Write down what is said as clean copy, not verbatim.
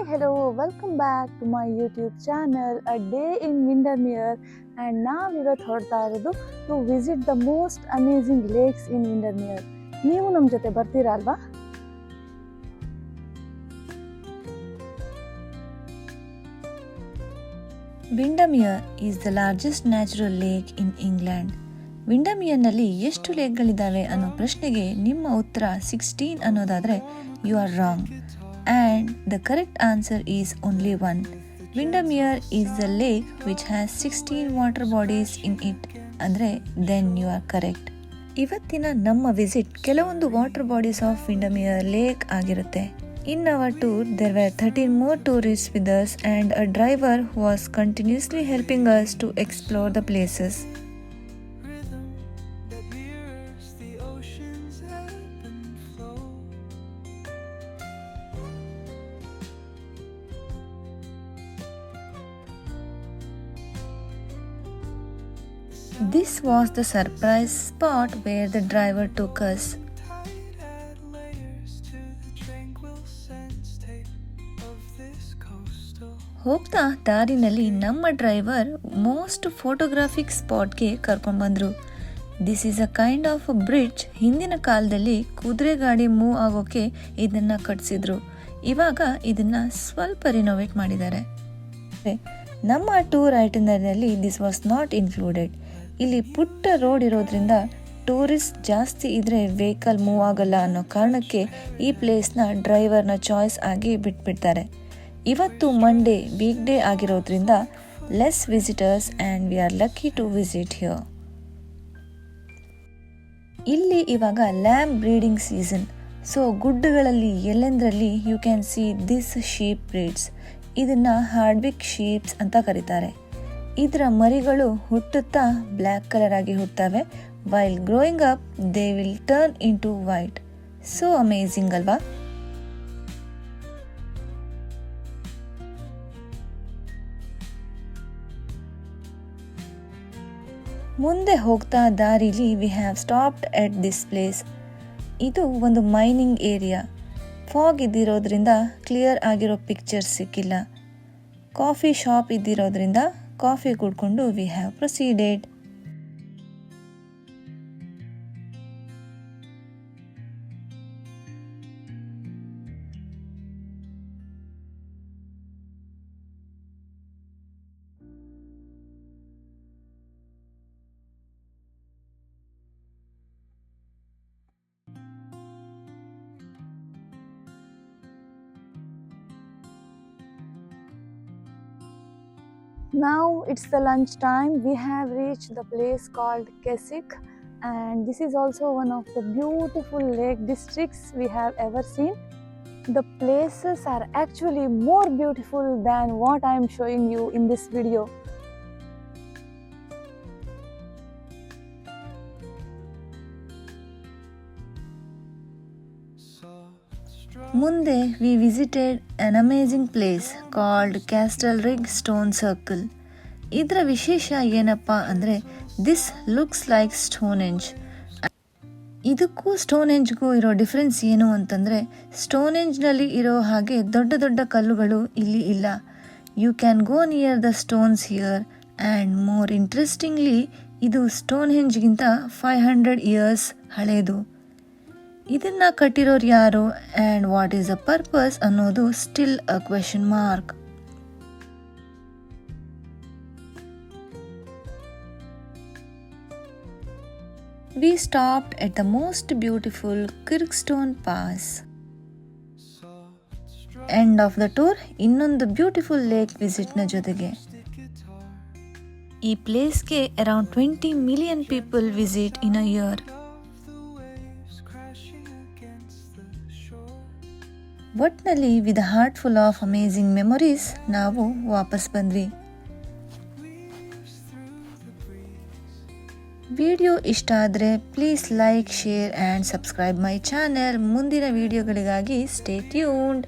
hello, welcome back to my YouTube channel, A Day in Windermere. And ನಾವಿವತ್ತು ಹೊರಡ್ತಾ ಇರೋದು to visit the most amazing lakes in Windermere. ನೀವು ನಮ್ಮ ಜೊತೆ ಬರ್ತೀರಾ ಅಲ್ವಾ? Windermere is the largest natural lake in England. ವಿಂಡರ್ಮಿಯರ್ನಲ್ಲಿ ಎಷ್ಟು ಲೇಕ್ಗಳಿದ್ದಾವೆ ಅನ್ನೋ ಪ್ರಶ್ನೆಗೆ ನಿಮ್ಮ ಉತ್ತರ 16 ಅನ್ನೋದಾದರೆ you are wrong. And the correct answer is only one. Windermere is the lake which has 16 water bodies in it. ಅಂದರೆ then you are correct. ಇವತ್ತಿನ ನಮ್ಮ ವಿಸಿಟ್ ಕೆಲವೊಂದು ವಾಟರ್ ಬಾಡೀಸ್ ಆಫ್ ವಿಂಡರ್ಮಿಯರ್ ಲೇಕ್ ಆಗಿರುತ್ತೆ. In our tour, there were 13 more tourists with us and a driver who was continuously helping us to explore the places. This was the surprise spot where the driver took us. ಹೋಗ್ತಾ ದಾರಿನಲ್ಲಿ ನಮ್ಮ driver most photographic ಸ್ಪಾಟ್ಗೆ ಕರ್ಕೊಂಡು ಬಂದರು. This is a kind of a bridge. ಹಿಂದಿನ ಕಾಲದಲ್ಲಿ ಕುದುರೆ ಗಾಡಿ move ಆಗೋಕ್ಕೆ ಇದನ್ನು ಕಟ್ಸಿದ್ರು. ಇವಾಗ ಇದನ್ನು ಸ್ವಲ್ಪ ರಿನೋವೇಟ್ ಮಾಡಿದ್ದಾರೆ. ನಮ್ಮ ಟೂರ್ ಐಟನರಿಯಲ್ಲಿ ದಿಸ್ ವಾಸ್ ನಾಟ್ ಇನ್ಕ್ಲೂಡೆಡ್. ಇಲ್ಲಿ ಪುಟ್ಟ ರೋಡ್ ಇರೋದ್ರಿಂದ ಟೂರಿಸ್ಟ್ ಜಾಸ್ತಿ ಇದ್ರೆ ವೆಹಿಕಲ್ ಮೂವ್ ಆಗಲ್ಲ ಅನ್ನೋ ಕಾರಣಕ್ಕೆ ಈ ಪ್ಲೇಸ್ನ ಡ್ರೈವರ್ನ ಚಾಯ್ಸ್ ಆಗಿ ಬಿಟ್ಬಿಡ್ತಾರೆ. ಇವತ್ತು ಮಂಡೇ ವೀಕ್ ಡೇ ಆಗಿರೋದ್ರಿಂದ less visitors and we are lucky to visit here. ಇಲ್ಲಿ ಇವಾಗ ಲ್ಯಾಂಬ್ ಬ್ರೀಡಿಂಗ್ ಸೀಸನ್. ಸೊ ಗುಡ್ಡಗಳಲ್ಲಿ ಎಲ್ಲೆಂದರಲ್ಲಿ you can see this sheep breeds. ಇದನ್ನು ಹಾರ್ಡ್ವಿಕ್ ಶೀಪ್ಸ್ ಅಂತ ಕರೀತಾರೆ. ಇದರ ಮರಿಗಳು ಹುಟ್ಟುತ್ತಾ ಬ್ಲ್ಯಾಕ್ ಕಲರ್ ಆಗಿ ಹುಟ್ಟುತ್ತವೆ. While growing up they will turn into white. So amazing ಅಲ್ವಾ? ಮುಂದೆ ಹೋಗ್ತಾ ದಾರಿಲಿ we have stopped at this place. ಇದು ಒಂದು ಮೈನಿಂಗ್ ಏರಿಯಾ. ಫಾಗ್ ಇದ್ದಿರೋದ್ರಿಂದ ಕ್ಲಿಯರ್ ಆಗಿರೋ ಪಿಕ್ಚರ್ಸ್ ಸಿಕ್ಕಿಲ್ಲ. ಕಾಫಿ ಶಾಪ್ ಇದ್ದಿರೋದ್ರಿಂದ ಕಾಫಿ ಕುಡ್ಕೊಂಡು we have proceeded. Now it's the lunch time. We have reached the place called Keswick, and this is also one of the beautiful lake districts we have ever seen. The places are actually more beautiful than what I am showing you in this video. ಮುಂದೆ we visited an amazing place called Castlerigg stone circle. ಇದರ ವಿಶೇಷ ಏನಪ್ಪ ಅಂದರೆ this looks like ಸ್ಟೋನೆಂಜ್. ಇದಕ್ಕೂ ಸ್ಟೋನೆಂಜ್ಗೂ ಇರೋ difference ಏನು ಅಂತಂದರೆ ಸ್ಟೋನೆಂಜ್ನಲ್ಲಿ ಇರೋ ಹಾಗೆ ದೊಡ್ಡ ದೊಡ್ಡ ಕಲ್ಲುಗಳು ಇಲ್ಲಿ ಇಲ್ಲ. You can go near the stones here and more interestingly ಇದು ಸ್ಟೋನ್ಹೆಂಜ್ಗಿಂತ 500 ಇಯರ್ಸ್ ಹಳೇದು. ಇದನ್ನ ಕಟ್ಟಿರೋರು ಯಾರು and what is the purpose ಅನ್ನೋದು still a question mark. We stopped at the most beautiful Kirkstone pass. End of the tour ಇನ್ನೊಂದು beautiful lake ವಿಸಿಟ್ನ ಜೊತೆಗೆ. ಈ ಪ್ಲೇಸ್ಗೆ around 20 million people visit in a year. ಒಟ್ನಲ್ಲಿ with heart full of amazing memories ನಾವು ವಾಪಸ್ ಬಂದ್ವಿ. Video ಇಷ್ಟ ಆದರೆ please like, share and subscribe my channel. ಮುಂದಿನ ವಿಡಿಯೋಗಳಿಗಾಗಿ ಸ್ಟೇ ಟ್ಯೂನ್ಡ್.